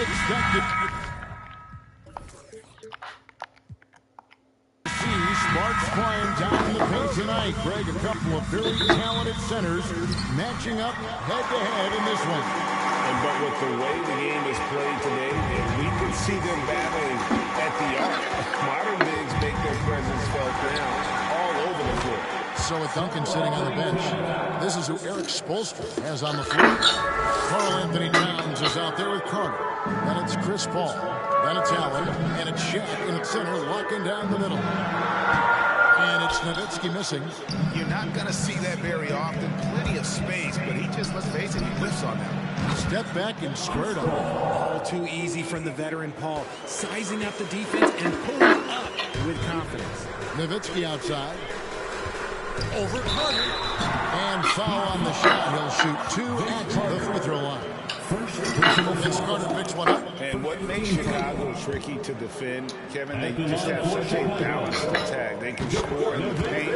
expected to see sparks flying down the paint tonight. Greg, a couple of very talented centers matching up head-to-head in this one. But with the way the game is played today, we could see them battling at the arc. Modern bigs make their presence felt now all over the floor. So with Duncan sitting on the bench, this is who Eric Spoelstra has on the floor. Karl Anthony Towns is out there with Carter. Then it's Chris Paul. Then it's Allen. And it's Shaq in the center, locking down the middle. And it's Nowitzki missing. You're not going to see that very often. Plenty of space, but he just, let's face it, he whiffs on that. Step back and squared up. All too easy from the veteran Paul, sizing up the defense and pulling up with confidence. Nowitzki outside. Over Carter. And foul on the shot. He'll shoot two at the free throw line. Vince Carter picks one up. And what makes Chicago tricky to defend, Kevin, they just have such a balanced attack. They can score in the paint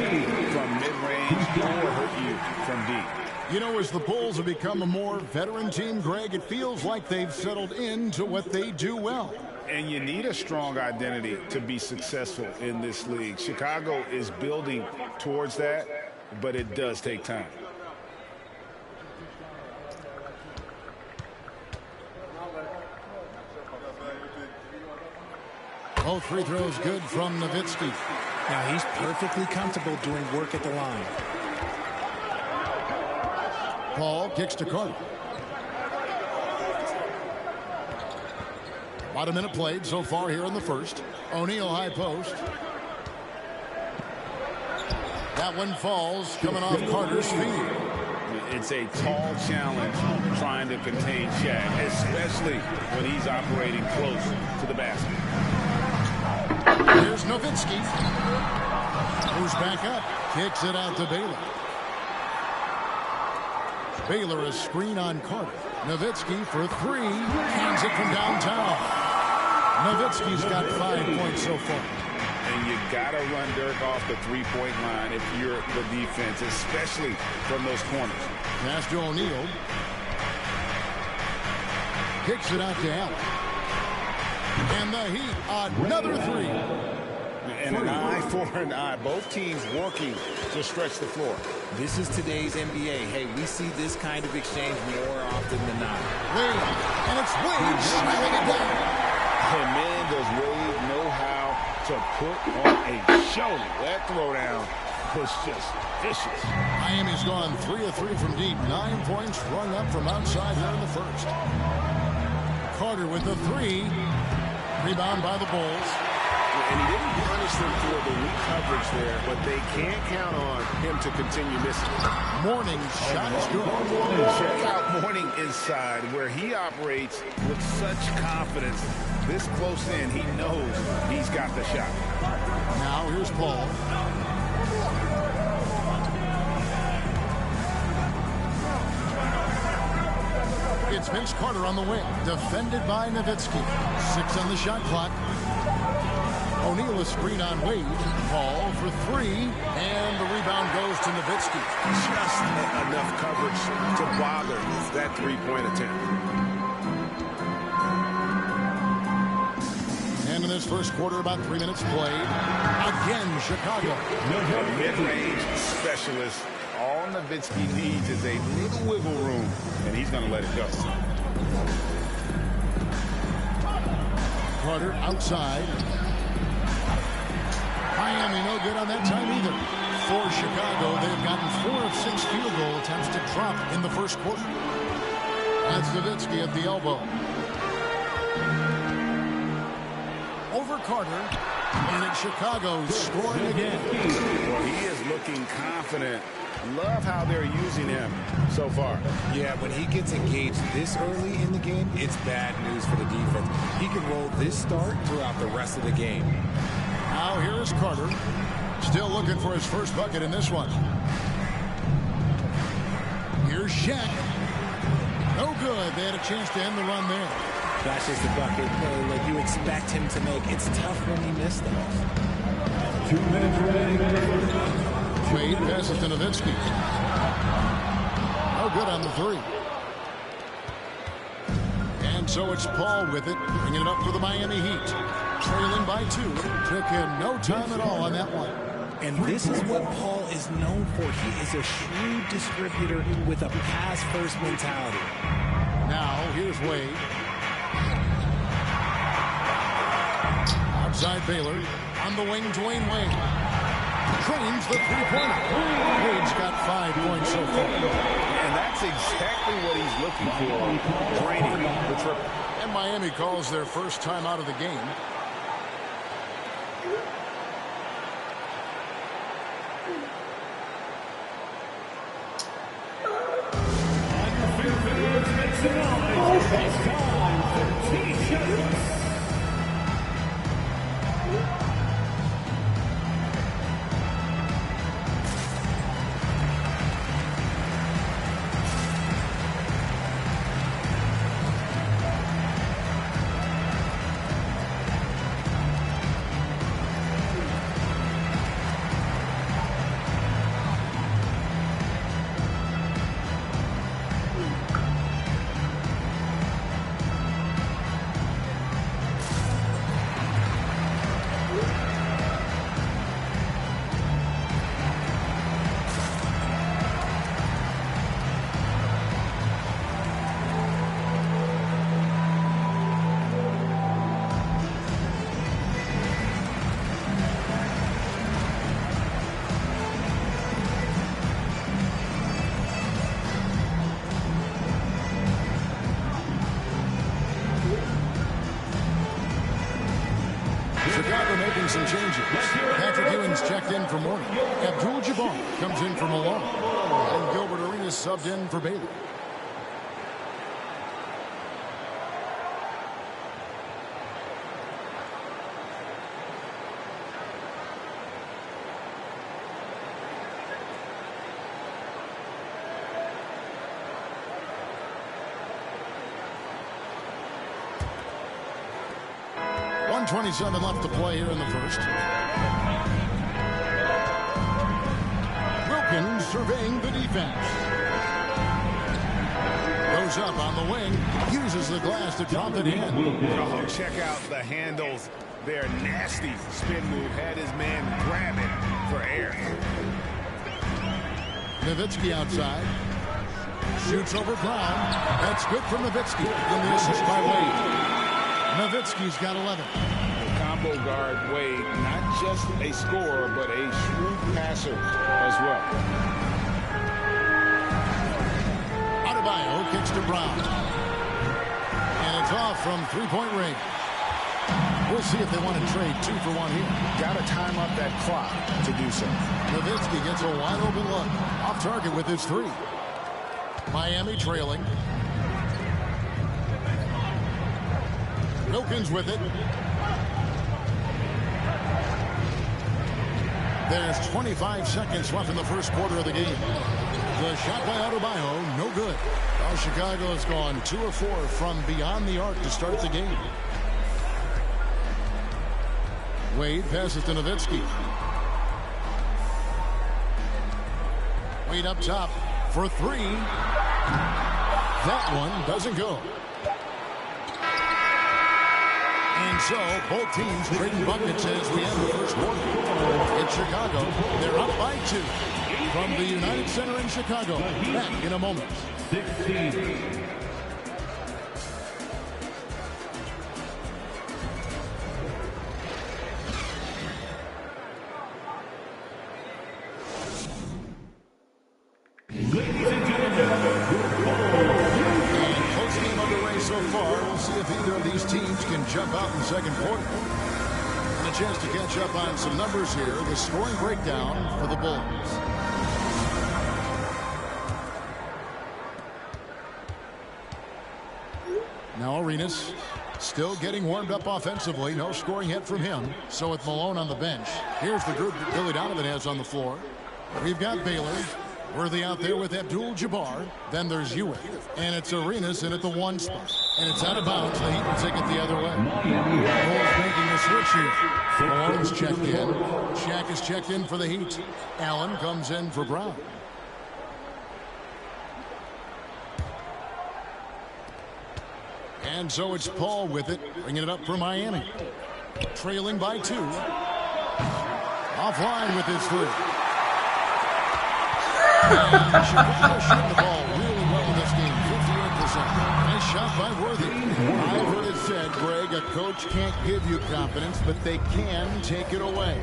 from mid-range or hurt you from deep. You know, as the Bulls have become a more veteran team, Greg, it feels like they've settled into what they do well. And you need a strong identity to be successful in this league. Chicago is building towards that, but it does take time. Both free throws good from Nowitzki. Now he's perfectly comfortable doing work at the line. Paul kicks to Carter. About a minute played so far here in the first. O'Neal high post. That one falls, coming off Carter's feet. It's a tall challenge trying to contain Shaq, especially when he's operating close to the basket. Here's Nowitzki. Moves back up. Kicks it out to Baylor. Baylor a screen on Carter. Nowitzki for three. Hands it from downtown. Nowitzki's got 5 points so far. And you got to run Dirk off the three-point line if you're the defense, especially from those corners. Pass to O'Neal. Kicks it out to Allen. And the Heat, another three. And an eye for an eye. Both teams working to stretch the floor. This is today's NBA. Hey, we see this kind of exchange more often than not. Wade, and it's Wade slamming it down. And man, does Wade know how to put on a show. That throwdown was just vicious. Miami's gone 3 of 3 from deep. 9 points rung up from outside here in the first. Carter with the three. Rebound by the Bulls. And he didn't punish them for the weak coverage there, but they can't count on him to continue missing. Mourning's shot is good. Check out Mourning inside, where he operates with such confidence. This close in, he knows he's got the shot. Now here's Paul. It's Vince Carter on the wing, defended by Nowitzki. 6 on the shot clock. O'Neal a screen on Wade. Paul for three, and the rebound goes to Nowitzki. Just enough coverage to bother that three-point attempt. And in this first quarter, about 3 minutes played. Again, Chicago. A mid-range specialist. All Nowitzki needs is a little wiggle room, and he's going to let it go. Carter outside. Miami no good on that time either. For Chicago, they've gotten 4 of 6 field goal attempts to drop in the first quarter. That's Nowitzki at the elbow. Over Carter. And it's Chicago scoring again. Well, he is looking confident. Love how they're using him so far. Yeah, when he gets engaged this early in the game, it's bad news for the defense. He can roll this start throughout the rest of the game. Now here's Carter. Still looking for his first bucket in this one. Here's Shaq. No good. They had a chance to end the run there. That's just the bucket like you expect him to make. It's tough when he missed those. 2 minutes remaining. Wade passes to Nowitzki. No good on the three. And And so it's Paul with it, bringing it up for the Miami Heat. Trailing by 2. Took him no time at all on that one. And this is what Paul is known for. He is a shrewd distributor with a pass-first mentality. Now, here's Wade. Outside Baylor. On the wing, Dwayne Wade. Trains the three-pointer. Wade's got 5 points so far. And that's exactly what he's looking for. Draining the triple. And Miami calls their first time out of the game. It's time for T-shirts. Chicago making some changes. Patrick Ewing's checked in for Mourning. Abdul-Jabbar comes in for Malone. And Gilbert Arenas subbed in for Baylor. .127 left to play here in the first. Wilkins surveying the defense. Goes up on the wing. Uses the glass to drop it in. Oh, check out the handles. They're nasty. Spin move. Had his man grab it for air. Nowitzki outside. Shoots over Brown. That's good for Nowitzki. And the assist by Wade. Nowitzki's got 11. Combo guard Wade, not just a scorer, but a shrewd passer as well. Adebayo kicks to Brown. And it's off from three-point range. We'll see if they want to trade 2 for 1 here. Got to time up that clock to do so. Nowitzki gets a wide-open look. Off target with his 3. Miami trailing. Wilkins with it. There's 25 seconds left in the first quarter of the game. The shot by Adebayo, no good. Now Chicago has gone 2 of 4 from beyond the arc to start the game. Wade passes to Nowitzki. Wade up top for 3. That one doesn't go. And so, both teams trading buckets as we end the first quarter. In Chicago, they're up by 2. From the United Center in Chicago. Back in a moment. 16. Ladies and gentlemen, so far. We'll see if either of these teams can jump out in the second quarter. And a chance to catch up on some numbers here. The scoring breakdown for the Bulls. Now Arenas still getting warmed up offensively. No scoring yet from him. So with Malone on the bench, here's the group that Billy Donovan has on the floor. We've got Baylor. Worthy out there with Abdul-Jabbar. Then there's Ewing. And it's Arenas in at the 1 spot. And it's out of bounds. The Heat will take it the other way. Bulls making a switch here. Malone's checked in. Shaq is checked in for the Heat. Allen comes in for Brown. And so it's Paul with it, bringing it up for Miami. Trailing by 2. Offline with his 3. And Chicago shot the ball really well in this game, 58%. Nice shot by Worthy. I've heard it said, Greg, a coach can't give you confidence, but they can take it away.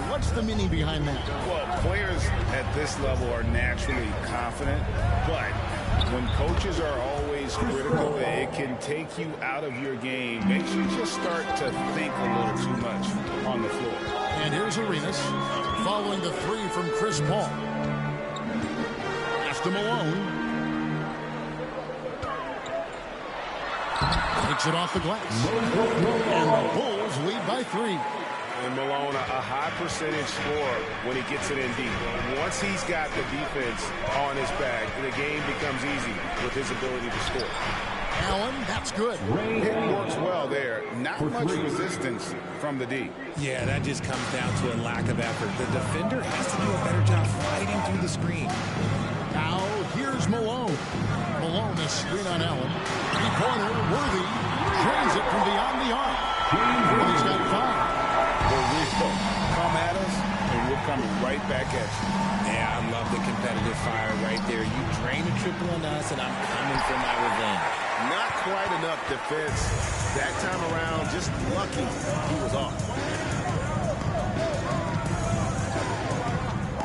What's the meaning behind that? Well, players at this level are naturally confident, but when coaches are always critical, it can take you out of your game. Makes you just start to think a little too much on the floor. And here's Arenas following the 3 from Chris Paul. Pass to Malone. Takes it off the glass. And the Bulls lead by 3. And Malone, a high percentage scorer when he gets it in deep. Once he's got the defense on his back, the game becomes easy with his ability to score. Allen, that's good. It works well there. Not much resistance from the D. Yeah, that just comes down to a lack of effort. The defender has to do a better job fighting through the screen. Now, here's Malone. Malone, a screen on Allen. Three-pointer, Worthy. Drains it from beyond the arc. Worthy's got 5. Come at us, and we're coming right back at you. Yeah, I love the competitive fire right there. You drain a triple on us, and I'm coming for my revenge. Not quite enough defense that time around. Just lucky he was off.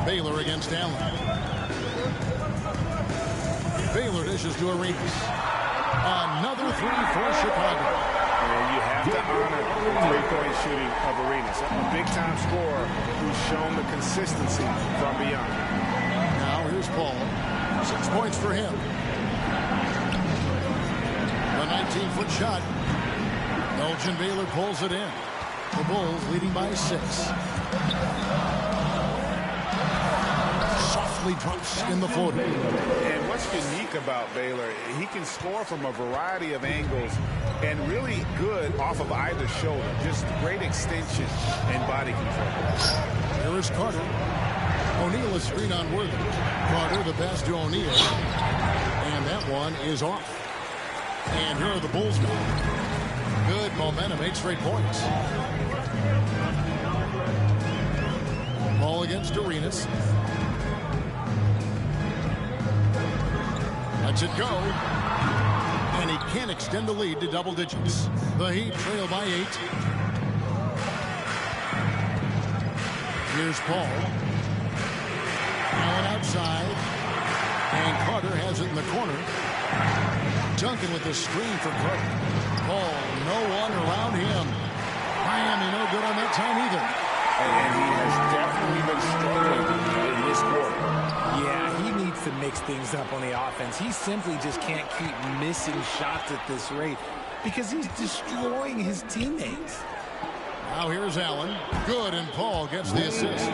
Baylor against Allen. Baylor dishes to Arenas. Another 3 for Chicago. And you have to honor the three-point shooting of Arenas. A big-time scorer who's shown the consistency from beyond. Now here's Paul. 6 points for him. The 19-foot shot. Elgin Baylor pulls it in. The Bulls leading by 6. Softly drops in the floater. And what's unique about Baylor, he can score from a variety of angles and really good off of either shoulder. Just great extension and body control. Here is Carter. O'Neal is screen on Worthy. Carter the pass to O'Neal. And that one is off. And here are the Bulls now. Good momentum, 8 straight points. Ball against Arenas. Lets it go. And he can't extend the lead to double digits. The Heat trail by 8. Here's Paul. Allen outside. And Carter has it in the corner. Duncan with the screen for Carter. Paul, no one around him. Miami no good on that time either. And he has definitely been struggling in this quarter. Yeah, he needs to mix things up on the offense. He simply just can't keep missing shots at this rate because he's destroying his teammates. Now here's Allen. Good, and Paul gets the assist.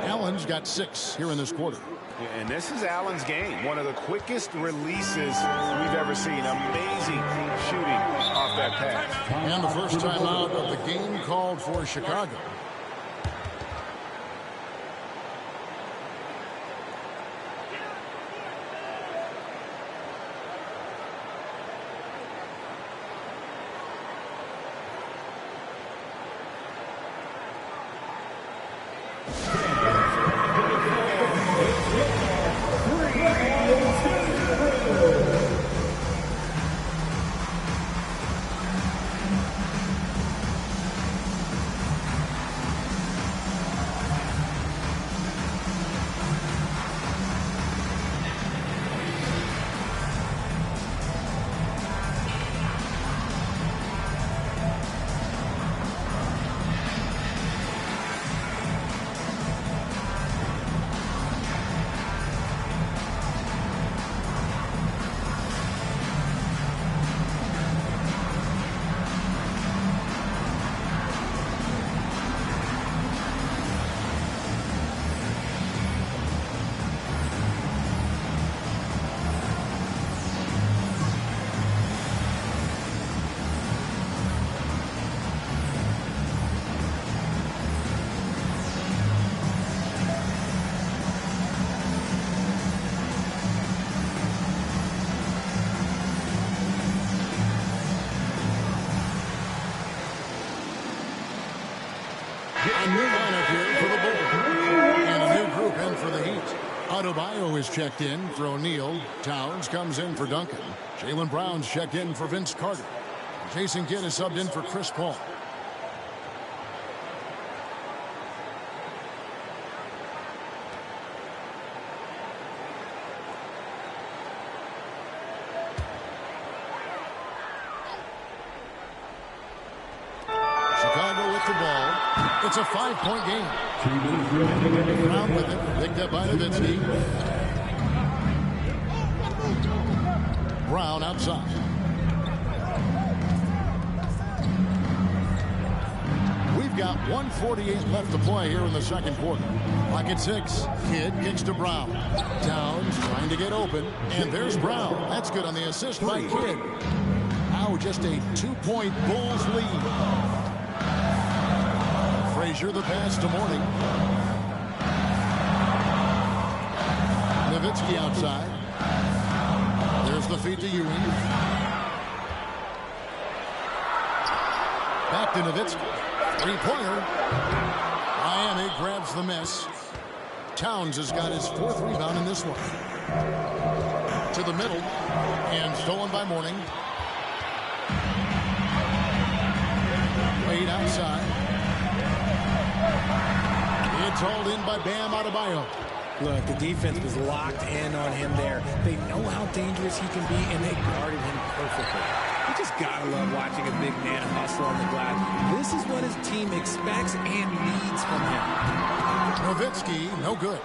Allen's got 6 here in this quarter. And this is Allen's game. One of the quickest releases we've ever seen. Amazing shooting off that pass. And the first time out of the game called for Chicago. A new lineup here for the Bulls. And a new group in for the Heat. Adebayo is checked in for O'Neal. Towns comes in for Duncan. Jaylen Brown's checked in for Vince Carter. Jason Kidd is subbed in for Chris Paul. Chicago with the ball. It's a 5-point game. Brown with it. Picked up by Nowitzki. Brown outside. We've got 1:48 left to play here in the second quarter. Clock at 6. Kidd kicks to Brown. Towns trying to get open. And there's Brown. That's good on the assist by Kidd. Now just a 2-point Bulls lead. Frazier the pass to Mourning. Nowitzki outside. There's the feed to Ewing. Back to Nowitzki. Three-pointer. Miami grabs the miss. Towns has got his 4th rebound in this one. To the middle. And stolen by Mourning. Wade outside. It's hauled in by Bam Adebayo. Look, the defense was locked in on him there. They know how dangerous he can be, and they guarded him perfectly. You just gotta love watching a big man hustle on the glass. This is what his team expects and needs from him. Nowitzki, no good.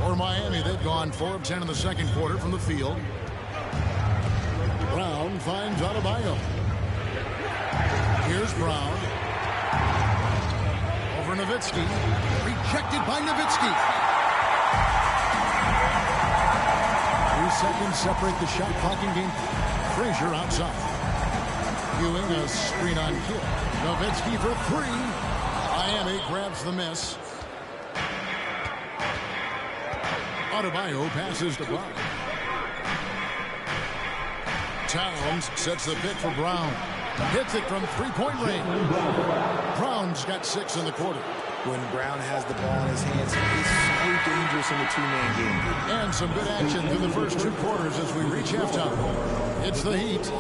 For Miami, they've gone 4 of 10 in the second quarter from the field. Brown finds Adebayo. Here's Brown. Over Nowitzki. Rejected by Nowitzki. 3 seconds separate the shot clock in game. Frazier outside. Ewing a screen on Kidd. Nowitzki for 3. Miami grabs the miss. Adebayo passes to Brown. Towns sets the pick for Brown. Hits it from 3-point range. Brown's got 6 in the quarter. When Brown has the ball in his hands, he's so dangerous in the two-man game. And some good action through the first 2 quarters as we reach halftime. It's the Heat.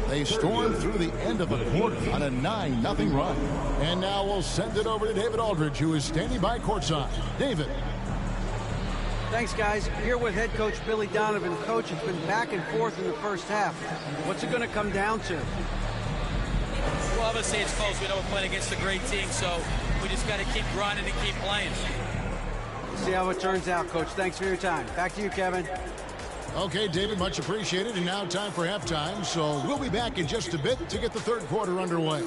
They storm through the end of the quarter on a 9-0 run. And now we'll send it over to David Aldridge, who is standing by courtside. David. Thanks, guys. Here with head coach Billy Donovan. Coach, it's been back and forth in the first half. What's it going to come down to? Well, obviously it's close. We know we're playing against a great team, so we just got to keep grinding and keep playing. See how it turns out, Coach. Thanks for your time. Back to you, Kevin. Okay, David, much appreciated. And now time for halftime, so we'll be back in just a bit to get the third quarter underway.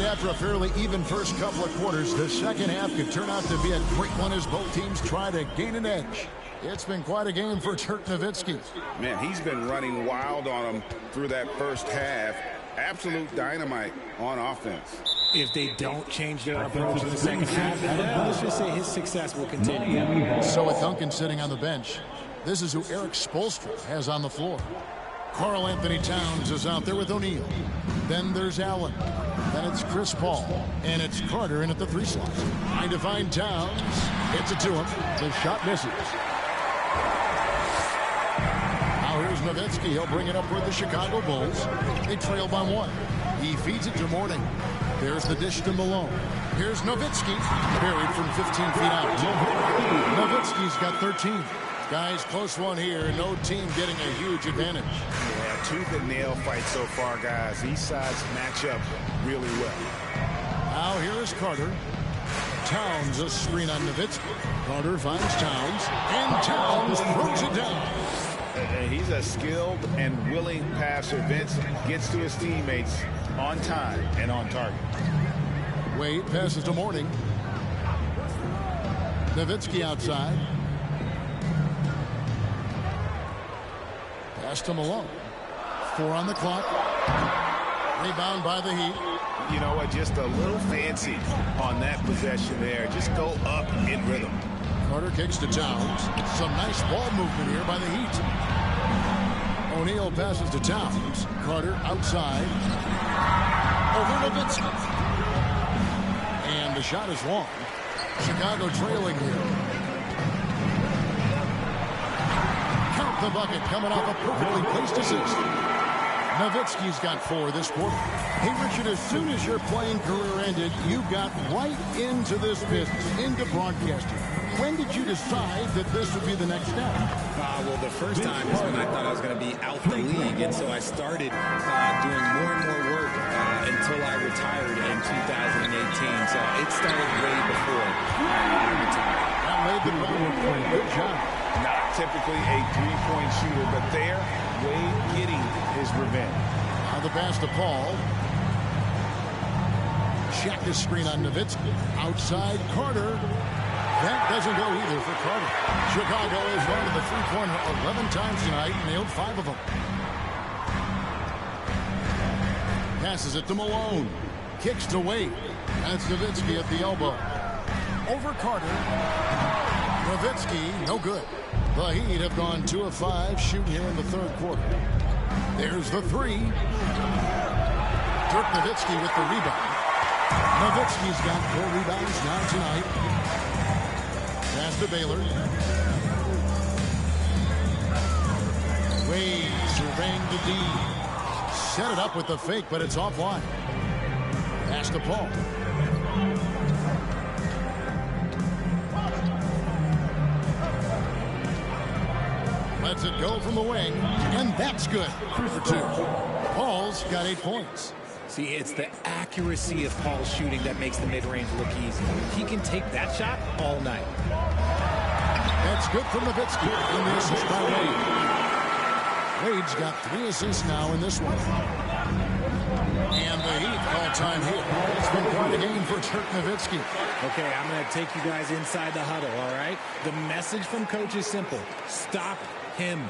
After a fairly even first couple of quarters, the second half could turn out to be a great one as both teams try to gain an edge. It's been quite a game for Dirk Nowitzki. Man, he's been running wild on him through that first half. Absolute dynamite on offense. If they don't change their approach in the second half, let's just say his success will continue. So with Duncan sitting on the bench, this is who Erik Spoelstra has on the floor. Karl Anthony Towns is out there with O'Neal. Then there's Allen. Then it's Chris Paul. And it's Carter in at the 3 slot. Trying to find Towns. Hits it to him. The shot misses. Now here's Nowitzki. He'll bring it up for the Chicago Bulls. They trail by 1. He feeds it to Mourning. There's the dish to Malone. Here's Nowitzki. Buried from 15 feet out. Nowitzki's got 13. Guys, close one here. No team getting a huge advantage. Yeah, tooth and nail fight so far, guys. These sides match up really well. Now here is Carter. Towns a screen on Nowitzki. Carter finds Towns, and Towns throws it down. He's a skilled and willing passer. Vince gets to his teammates on time and on target. Wade passes to Mourning. Nowitzki outside. Pass to Malone. 4 on the clock. Rebound by the Heat. You know what? Just a little fancy on that possession there. Just go up in rhythm. Carter kicks to Towns. Some nice ball movement here by the Heat. O'Neal passes to Towns. Carter outside. Over Nowitzki. And the shot is long. Chicago trailing here. Count the bucket coming off a perfectly placed assist. Nowitzki's got 4 this quarter. Hey, Richard, as soon as your playing career ended, you got right into this business, into broadcasting. When did you decide that this would be the next step? Well, the first time is when I thought I was going to be out the league, and so I started doing more and more work until I retired in 2018. So it started way before I retired. That laid the groundwork for you. Good job. Not typically a three-point shooter, but there, Wade getting his revenge. Now the pass to Paul. Check the screen on Nowitzki. Outside Carter. That doesn't go either for Carter. Chicago has gone to the three-pointer 11 times tonight, nailed 5 of them. Passes it to Malone. Kicks to Wade. That's Nowitzki at the elbow. Over Carter. Nowitzki, no good. The Heat have gone 2 of 5 shooting here in the third quarter. There's the 3. Dirk Nowitzki with the rebound. Nowitzki's got 4 rebounds now tonight. Pass to Baylor. Wade surveying the D. Set it up with the fake, but it's offline. Pass to Paul. Lets it go from the wing, and that's good for 2. Paul's got 8 points. See, it's the accuracy of Paul's shooting that makes the mid-range look easy. He can take that shot all night. That's good from Nowitzki, and the assist by Wade. Wade's got 3 assists now in this one. And the Heat call time here. It's been quite a game for Dirk Nowitzki. Okay, I'm going to take you guys inside the huddle, all right? The message from coach is simple. Stop him.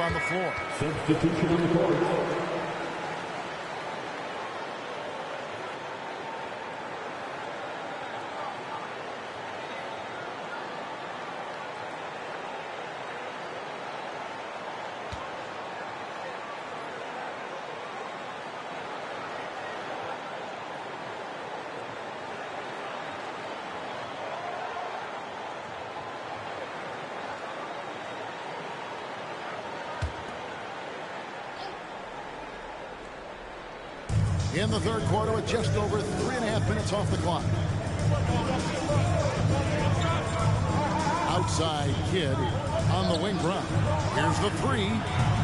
On the floor. Substitution on the court. In the third quarter with just over 3.5 minutes off the clock. Outside Kidd. on the wing Brown. Here's the three.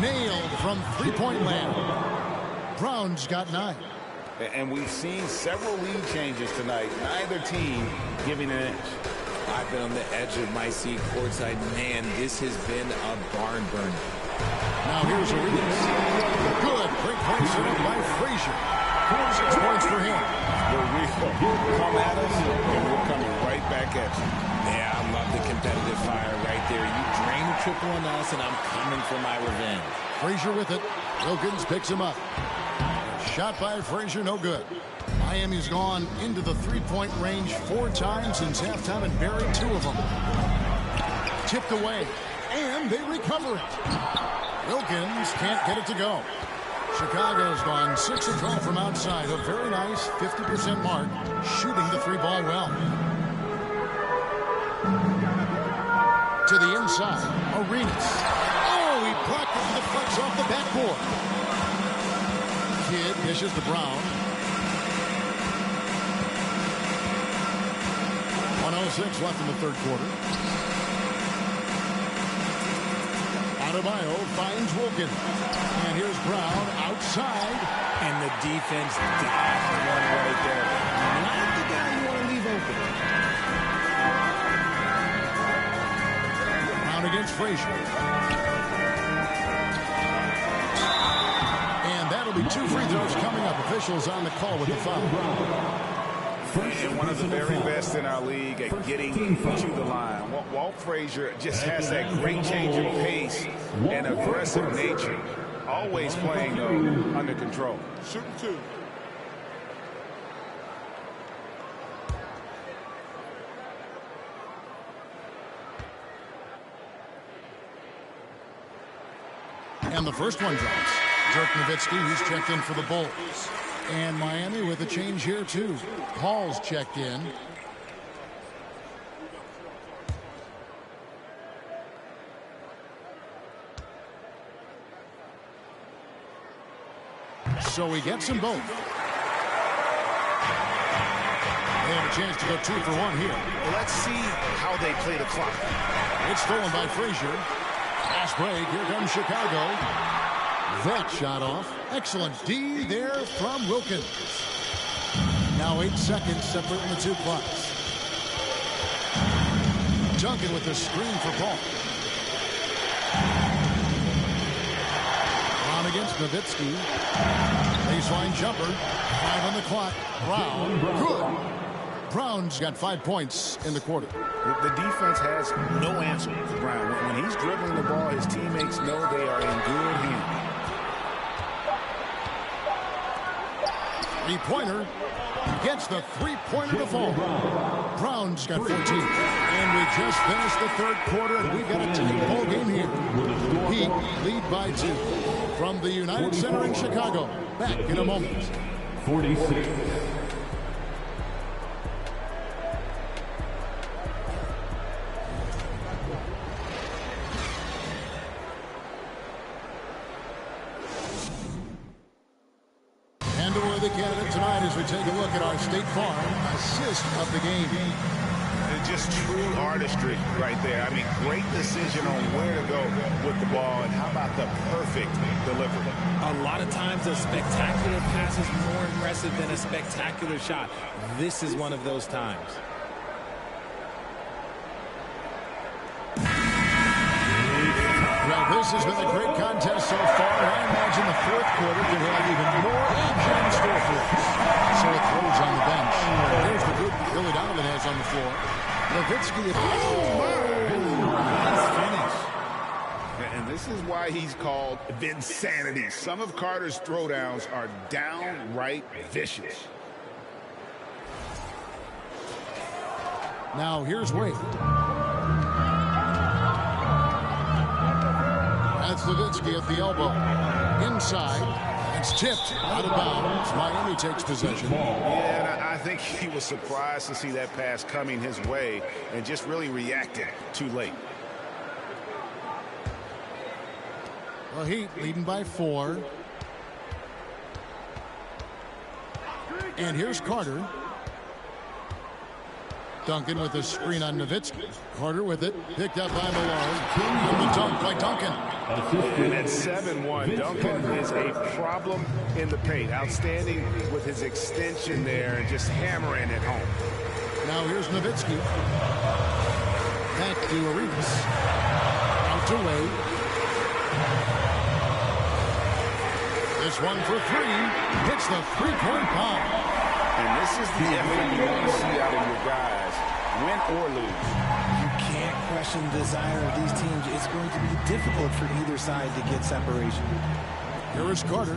Nailed from three-point land. Brown's got 9. And we've seen several lead changes tonight. Neither team giving an inch. I've been on the edge of my seat courtside. Man, this has been a barn burner. Now here's Arenas. Good. Great play set up by Frazier. 6 points for him. Come at us, and we're coming right back at you. Yeah, I love the competitive fire right there. You drain a triple on us, and I'm coming for my revenge. Frazier with it. Wilkins picks him up. Shot by Frazier, no good. Miami's gone into the three-point range 4 times since halftime and buried 2 of them. Tipped away, and they recover it. Wilkins can't get it to go. Chicago's gone 6 of 12 from outside. A very nice 50% mark, shooting the 3-ball well. To the inside, Arenas. Oh, he blocked it and deflects off the backboard. Kidd dishes to Brown. 1:06 left in the third quarter. Adebayo finds Wilkins. And here's Brown outside. And the defense dives one right there. Not the guy you want to leave open. Brown against Frazier. And that'll be 2 free throws coming up. Officials on the call with the foul. And one of the very best in our league at getting to the line. Walt Frazier just has that great change of pace and aggressive nature. Always playing, though, under control. Shooting 2. And the first one drops. Dirk Nowitzki, who's checked in for the Bulls. And Miami with a change here, too. Paul's checked in. So he gets them both. They have a chance to go 2 for 1 here. Well, let's see how they play the clock. It's stolen by Frazier. Fast break. Here comes Chicago. That shot off. Excellent D there from Wilkins. Now 8 seconds separating the 2 clocks. Duncan with the screen for Paul. Brown against Nowitzki. Baseline jumper. 5 on the clock. Brown. Good. Brown's got 5 points in the quarter. The defense has no answer for Brown. When he's dribbling the ball, his teammates know they are in good hands. 3-pointer gets the 3-pointer to fall. Brown's got 14. And we just finished the third quarter, and we've got a tight ball game here. Heat lead by 2 from the United Center in Chicago. Back in a moment. 46. The candidate tonight as we take a look at our State Farm assist of the game. It's just true artistry right there. I mean, great decision on where to go with the ball, and how about the perfect delivery. A lot of times a spectacular pass is more impressive than a spectacular shot. This is one of those times. Well, this has been a great contest so far, and I imagine the fourth quarter could have even more action in store for us. So it throws on the bench. There's the group Billy Donovan has on the floor. Nowitzki, nice finish. And this is why he's called Vinsanity. Some of Carter's throwdowns are downright vicious. Now here's Wade. That's Nowitzki at the elbow. Inside. It's tipped. Out of bounds. Miami takes possession. Yeah, and I think he was surprised to see that pass coming his way and just really reacted too late. Well, Heat leading by 4. And here's Carter. Duncan with the screen on Nowitzki. Carter with it. Picked up by Malone. And the dunk by Duncan. And at 7-1, Duncan is a problem in the paint. Outstanding with his extension there and just hammering it home. Now here's Nowitzki. Back to Arenas. Out to Wade. This one for three. Hits the three-point bomb. And this is the effort you want to see out of your guys, win or lose. You can't question the desire of these teams. It's going to be difficult for either side to get separation. Here is Carter.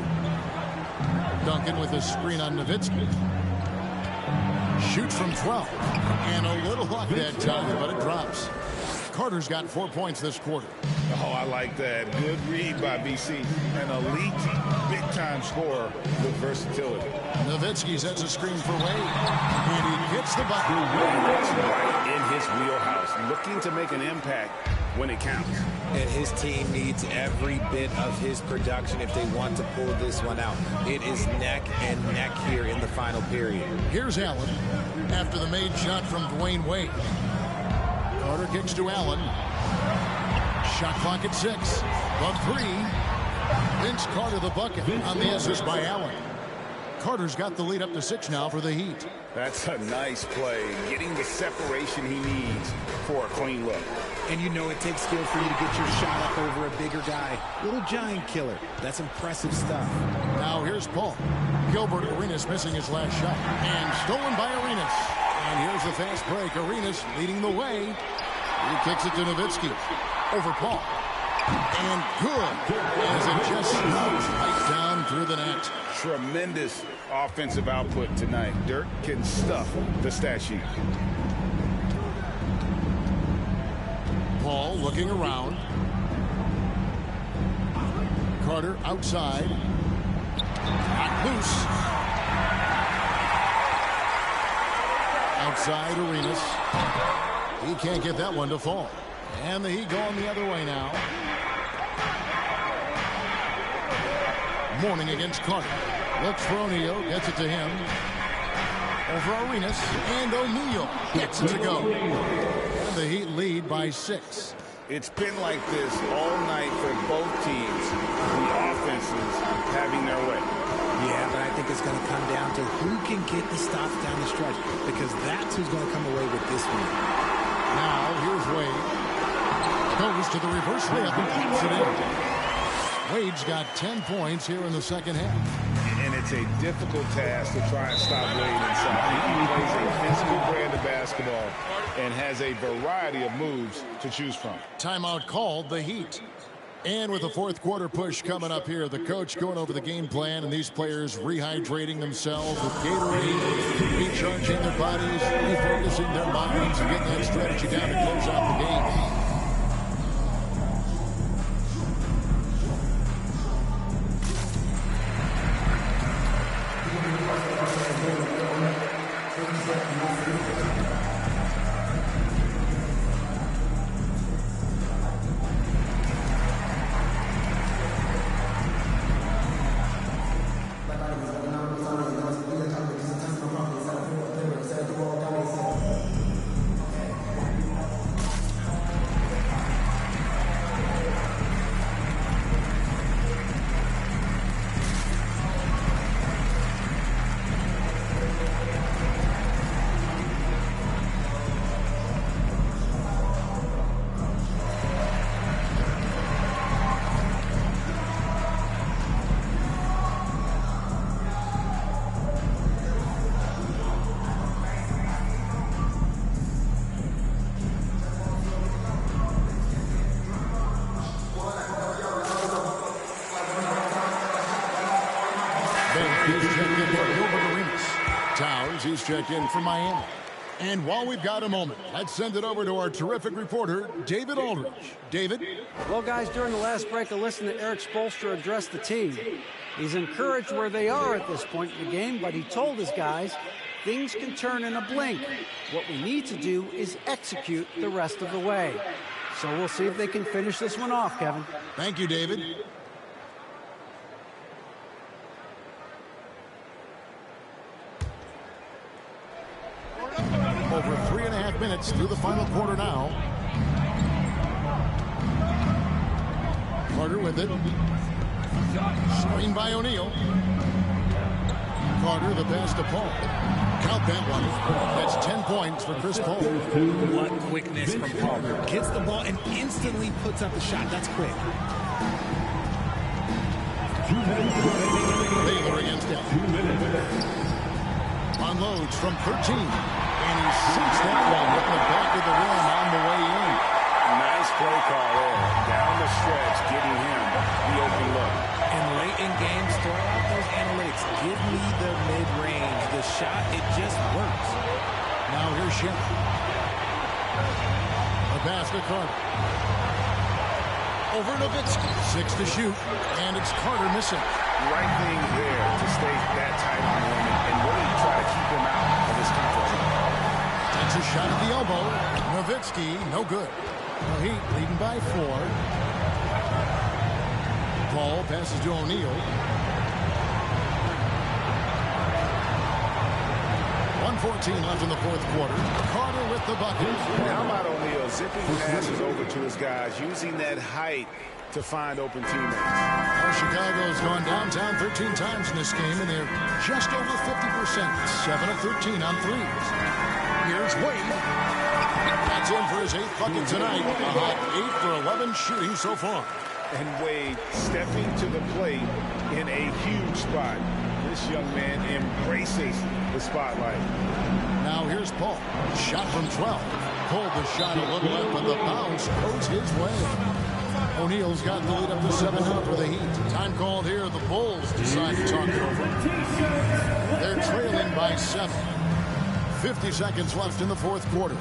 Duncan with a screen on Nowitzki. Shoots from 12. And a little luck that time, but it drops. Carter's got 4 points this quarter. Oh, I like that. Good read by BC. An elite, big-time scorer with versatility. Nowitzki sets a screen for Wade. And he gets the bucket. That's right in his wheelhouse. Looking to make an impact when it counts. And his team needs every bit of his production if they want to pull this one out. It is neck and neck here in the final period. Here's Allen after the made shot from Dwayne Wade. Carter kicks to Allen. Shot clock at 6. From 3. Vince Carter the bucket on the assist by Allen. Carter's got the lead up to 6 now for the Heat. That's a nice play. Getting the separation he needs for a clean look. And you know it takes skill for you to get your shot up over a bigger guy. Little giant killer. That's impressive stuff. Now here's Paul. Gilbert Arenas missing his last shot. And stolen by Arenas. And here's the fast break. Arenas leading the way. He kicks it to Nowitzki. Over Paul. And good. As it just snugs right down through the net. Tremendous offensive output tonight. Dirk can stuff the stat sheet. Paul looking around. Carter outside. Knocked loose. Outside Arenas. He can't get that one to fall. And the Heat going the other way now. Mourning against Carter. Looks for O'Neal. Gets it to him. Over Arenas. And O'Neal gets it to go. And the Heat lead by 6. It's been like this all night for both teams. The offenses having their way. Yeah, but I think it's going to come down to who can get the stops down the stretch, because that's who's going to come away with this one. Now, here's Wade. Goes to the reverse layup and puts it in. Wade's got 10 points here in the second half. And it's a difficult task to try and stop Wade inside. He plays a physical brand of basketball and has a variety of moves to choose from. Timeout called, the Heat. And with the fourth quarter push coming up here, the coach going over the game plan and these players rehydrating themselves with Gatorade, recharging their bodies, refocusing their minds, and getting that strategy down to close out the game. He's checked in from Miami. And while we've got a moment, let's send it over to our terrific reporter, David Aldridge. David? Well, guys, during the last break, I listened to Eric Spoelstra address the team. He's encouraged where they are at this point in the game, but he told his guys things can turn in a blink. What we need to do is execute the rest of the way. So we'll see if they can finish this one off, Kevin. Thank you, David. Over 3.5 minutes through the final quarter now. Carter with it. Screen by O'Neal. Carter, the pass to Paul. Count that one. That's 10 points for Chris Paul. What quickness from Paul. Gets the ball and instantly puts up the shot. That's quick. Baylor against him. Unloads from 13. And he sinks that one with the back of the rim on the way in. Nice play call there. Down the stretch, getting him the open look. And late in games, throw out those analytics. Give me the mid-range. The shot, it just works. Now here's Shep. A pass to Carter. Over Nowitzki. 6 to shoot. And it's Carter missing. Right thing there to stay that tight on him and really try to keep him out of his comfort zone. Takes a shot at the elbow. Nowitzki, no good. The Heat leading by 4. Paul passes to O'Neal. 1:14 left in the fourth quarter. Carter with the bucket. How about O'Neal zipping passes over to his guys, using that height to find open teammates. Well, Chicago's gone downtown 13 times in this game, and they're just over 50%. 7 of 13 on threes. Here's Wade. That's in for his 8th bucket tonight. A hot 8 for 11 shooting so far. And Wade stepping to the plate in a huge spot. This young man embraces the spotlight. Now here's Paul. Shot from 12. Pulled the shot a little left, but the bounce goes his way. O'Neal's got the lead up to 7 now for the Heat. Time called here. The Bulls decide to talk it over. They're trailing by 7. 50 seconds left in the fourth quarter.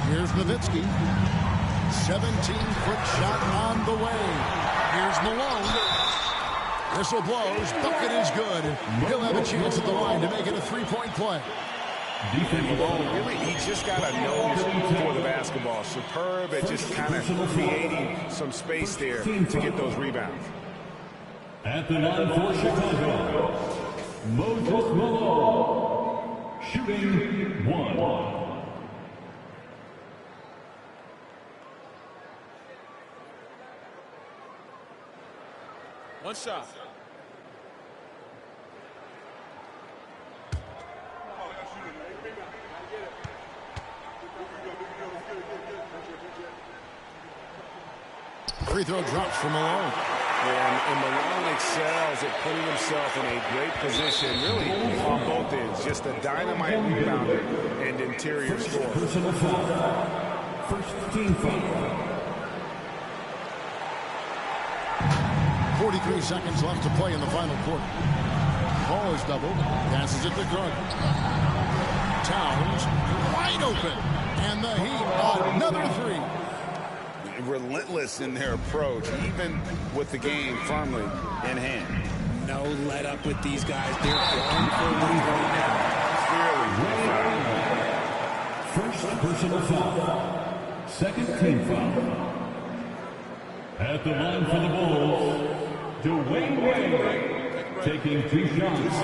Here's Nowitzki. 17-foot shot on the way. Here's Malone. Whistle blows. Bucket is good. He'll have a chance at the line to make it a three-point play. Malone, really, he's just got a nose for the basketball. Superb at just kind of creating some space there to get those rebounds. At the line for Chicago, Moses Malone, shooting 1. One shot. Free throw drops for Malone. And Malone excels at putting himself in a great position, really, on both ends. Just a dynamite rebounder and interior scorer. Personal foul. First team foul. 43 seconds left to play in the final quarter. Ball is doubled. Passes it to Gardner. Towns wide open. And the Heat, another three. Relentless in their approach, even with the game firmly in hand. No let up with these guys. They're going for a lead right now. First personal foul. Second team foul. At the line for the Bulls, Dwayne Wade taking 2 shots.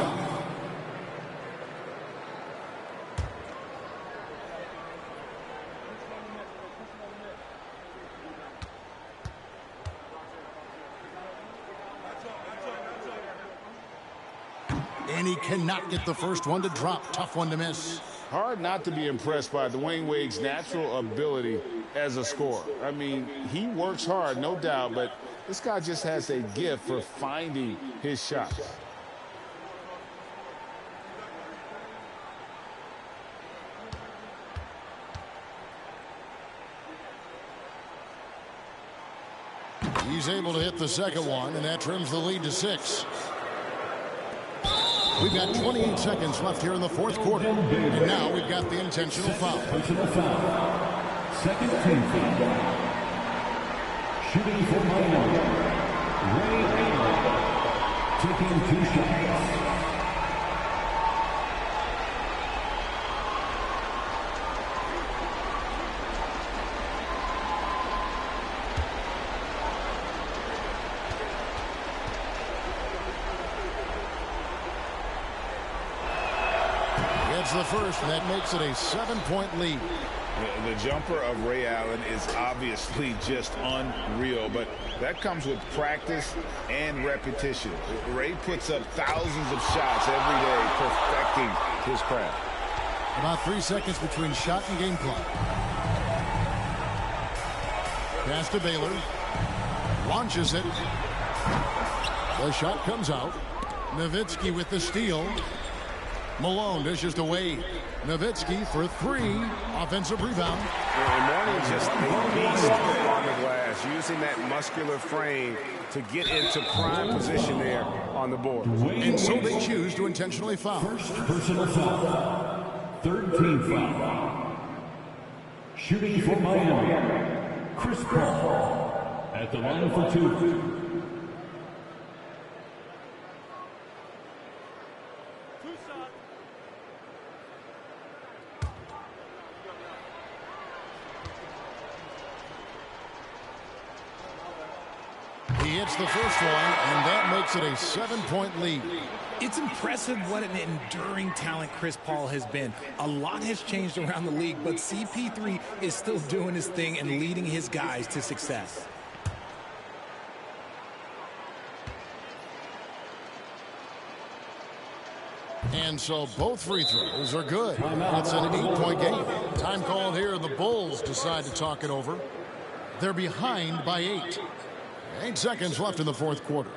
And he cannot get the first one to drop. Tough one to miss. Hard not to be impressed by Dwayne Wade's natural ability as a scorer. I mean, he works hard, no doubt, but this guy just has a gift for finding his shots. He's able to hit the second one, and that trims the lead to 6. We've got 28 seconds left here in the fourth quarter. And now we've got the intentional foul. Personal foul. Second team foul. Shooting for Miami, Ray Allen taking 2 shots. The first, and that makes it a 7-point lead. The jumper of Ray Allen is obviously just unreal, but that comes with practice and repetition. Ray puts up thousands of shots every day, perfecting his craft. About 3 seconds between shot and game clock. Pass to Baylor. Launches it. The shot comes out. Nowitzki with the steal. Malone dishes to Wade. Nowitzki for 3. Offensive rebound. And Mourning just a beast on the glass, using that muscular frame to get into prime position there on the board. And so they choose to intentionally foul. First personal foul. Third team foul. Shooting for Miami, Chris Paul at the line for 2. He hits the first one, and that makes it a 7-point lead. It's impressive what an enduring talent Chris Paul has been. A lot has changed around the league, but CP3 is still doing his thing and leading his guys to success. And so both free throws are good. It's an 8-point game. Time called here. The Bulls decide to talk it over. They're behind by 8. 8 seconds left in the fourth quarter.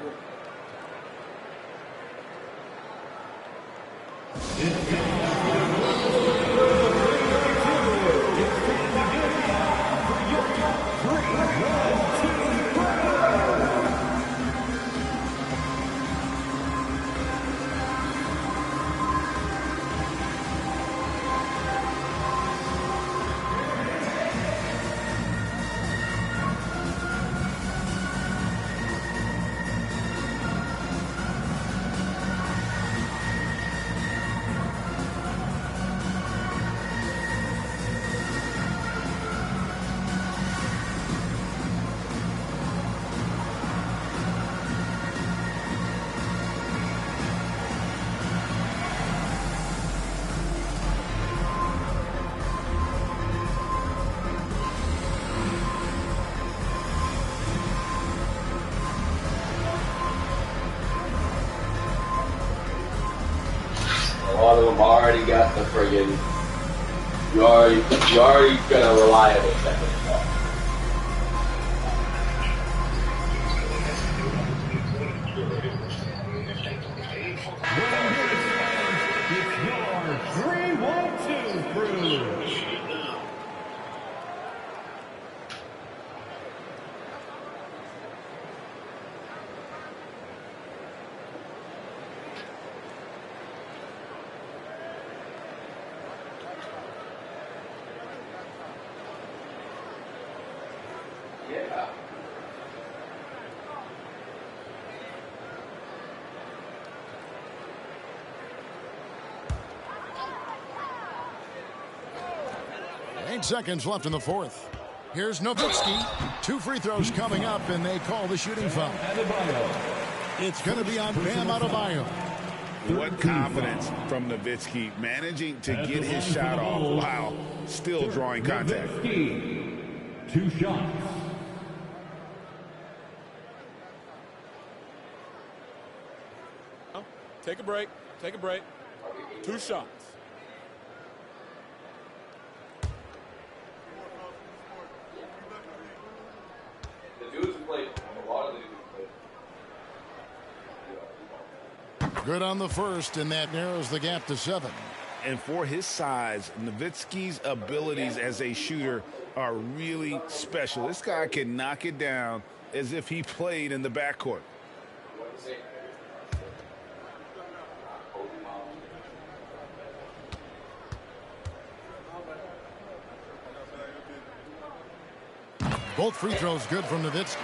A lot of them already got the friggin'. You already got a reliable second ball. It's your 3-1-2 crew. 9 seconds left in the fourth. Here's Nowitzki. 2 free throws coming up, and they call the shooting foul. It's going to be on Bam Adebayo. What confidence from Nowitzki, managing to get his shot off while still drawing contact. 2 shots. Take a break. Take a break. 2 shots. The dudes who played, a lot of the dudes who played. Good on the first, and that narrows the gap to 7. And for his size, Nowitzki's abilities as a shooter are really special. This guy can knock it down as if he played in the backcourt. Both free throws good from Nowitzki.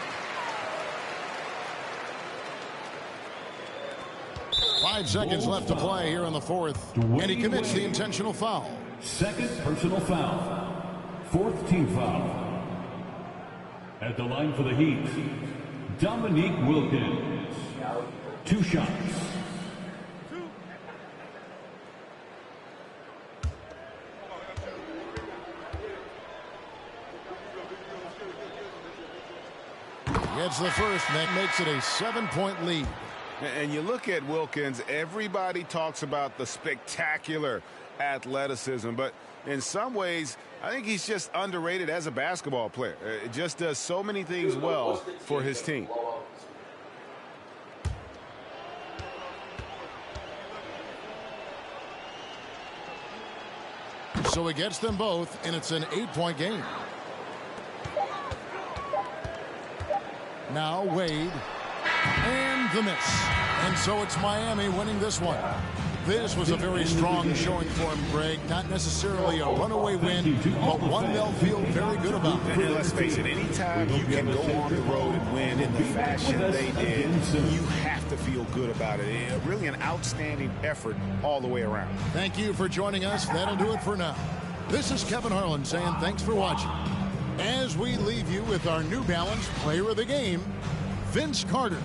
5 seconds left to play here in the fourth, and he commits the intentional foul. Second personal foul. 4th team foul. At the line for the Heat, Dominique Wilkins. 2 shots. Gets the first, and that makes it a 7-point lead. And you look at Wilkins, everybody talks about the spectacular athleticism, but in some ways, I think he's just underrated as a basketball player. It just does so many things well for his team. So he gets them both, and it's an 8-point game. Now Wade, and the miss. And so it's Miami winning this one. This was a very strong showing for him, Greg. Not necessarily a runaway win, but one they'll feel very good about. And let's face it, anytime you can go on the road and win in the fashion they did, you have to feel good about it. Really an outstanding effort all the way around. Thank you for joining us. That'll do it for now. This is Kevin Harlan saying thanks for watching. As we leave you with our New Balance Player of the Game, Vince Carter.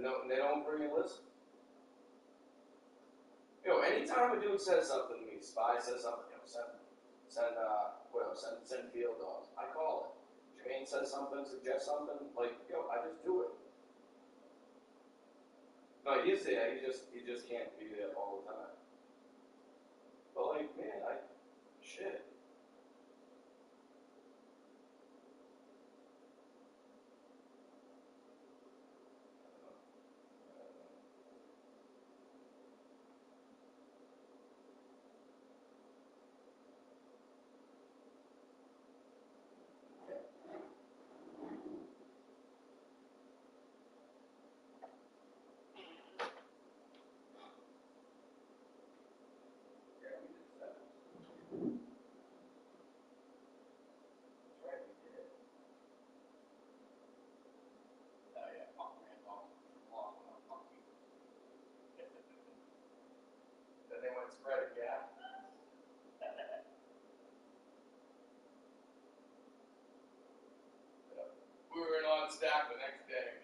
No, they don't bring a list. Anytime a dude says something to me, Spy says something, send field dogs. I call it. Jermaine says something, suggests something, I just do it. No, he's there. He just can't be there all the time. But man, shit. Spread it, yeah. stack the next day.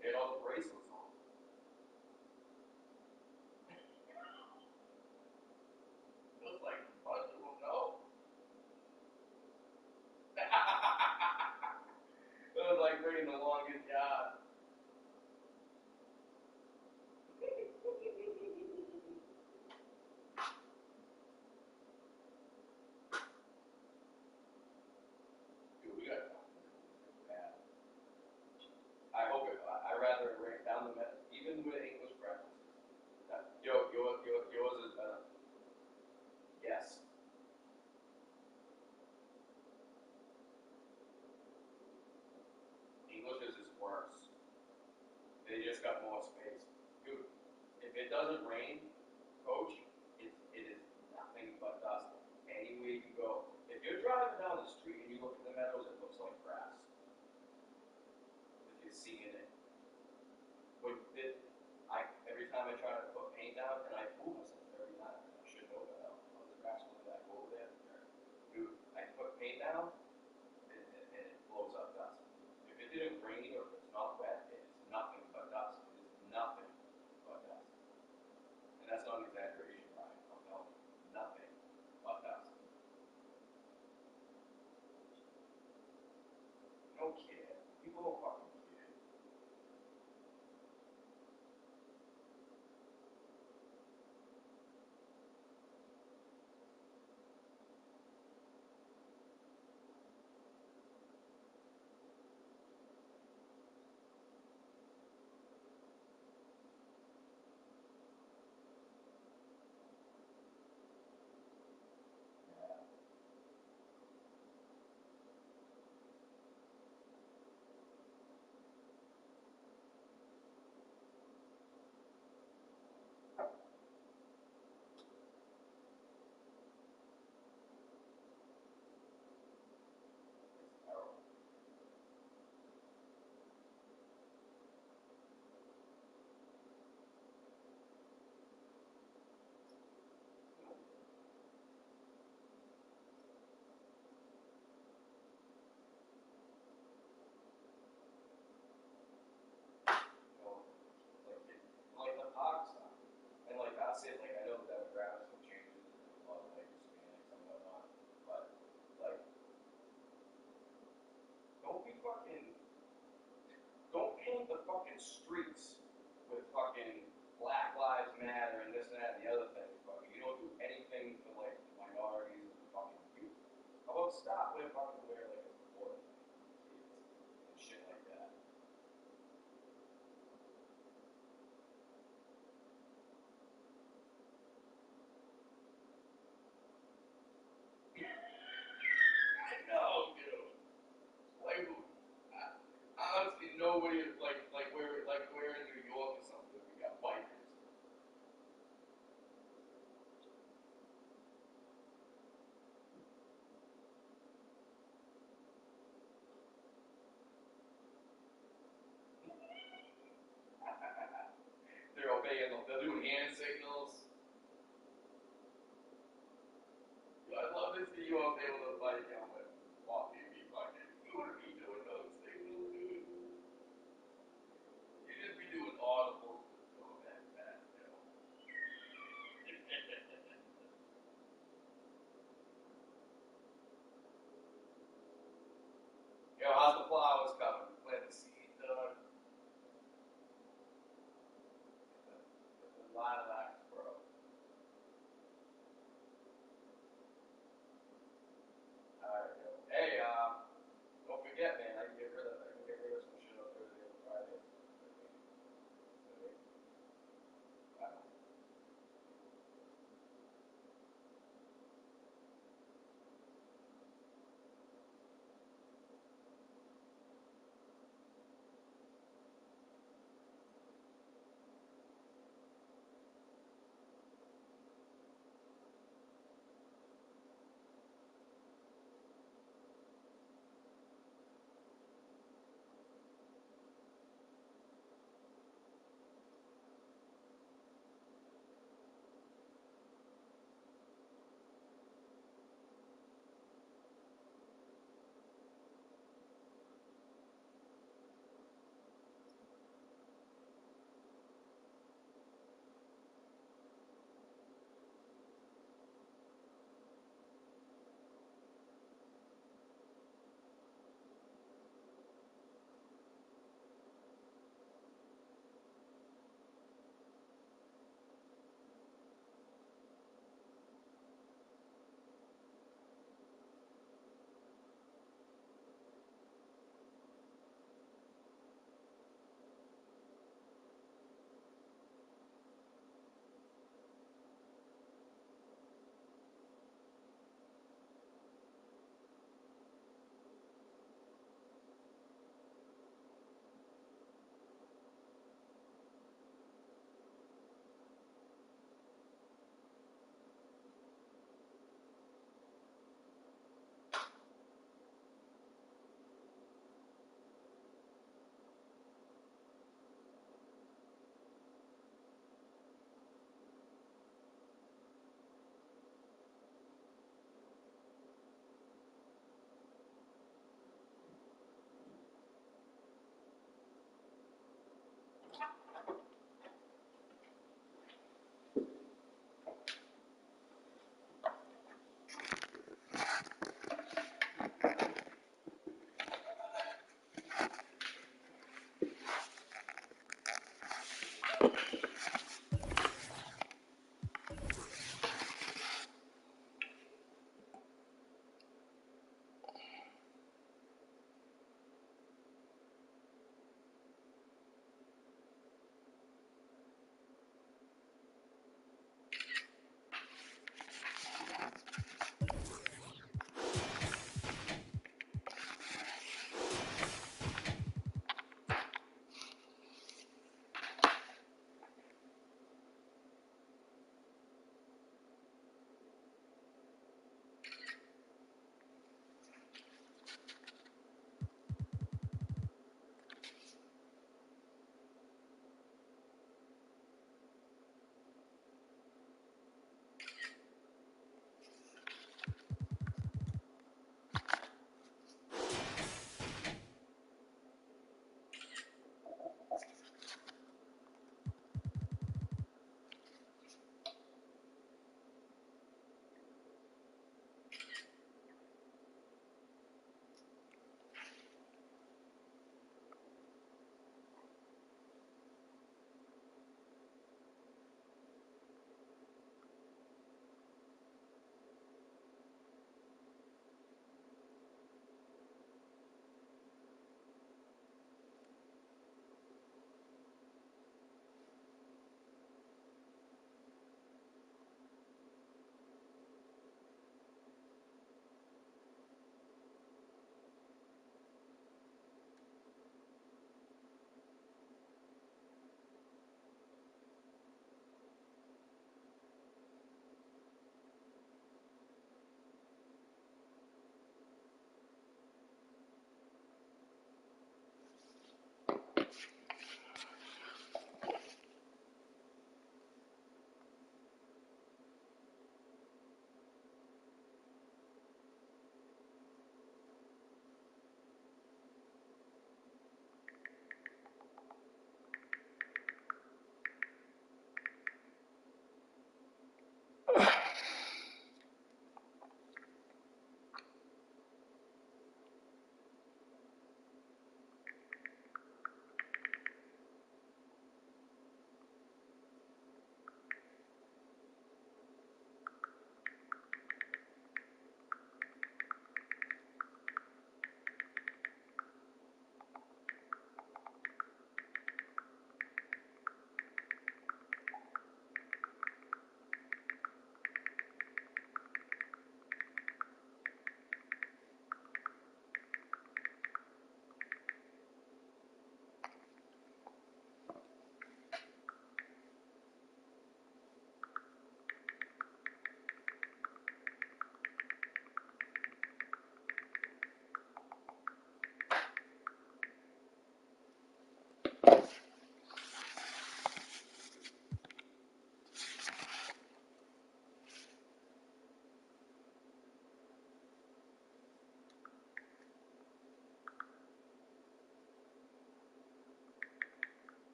He had all the bracelets on. It was like a bunch of them, no? It was like bringing the longest yard. Dude, we got bad. I hope it. I rather it ran down the middle, even with English practices. Yours is better. Yes. English is worse. They just got more space. Dude, if it doesn't rain, coach, it is nothing but dust. Anywhere you go. If you're driving down the street and you look at the meadows, it looks like grass. If you're seeing it. Every time I try to put paint down, and I fool myself every time. I should know that. On the grass one that I go over there. Dude, I put paint down, and it blows up dust. If it didn't rain or if it's not wet, it's nothing but dust. It is nothing but dust. And that's not an exaggeration, Ryan. I'm telling you. Nothing but dust. You don't care. People don't fucking care. Like the park stuff. And like I said, like I know the demographics have changed. There's a lot of like Hispanics and whatnot. But like don't paint the fucking streets with fucking Black Lives Matter and this and that and the other thing. Fucking you don't do anything for like minorities and fucking youth. How about stop with fucking wear like a support and shit like that. I know, dude. Like, honestly, nobody like we're in New York or something. We got bikers. They're obeying them. They're doing hand signals. I'd love to see you up there with a bike helmet. Walking me fucking. You would be doing those signals, dude.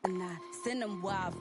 or not. Send them wild.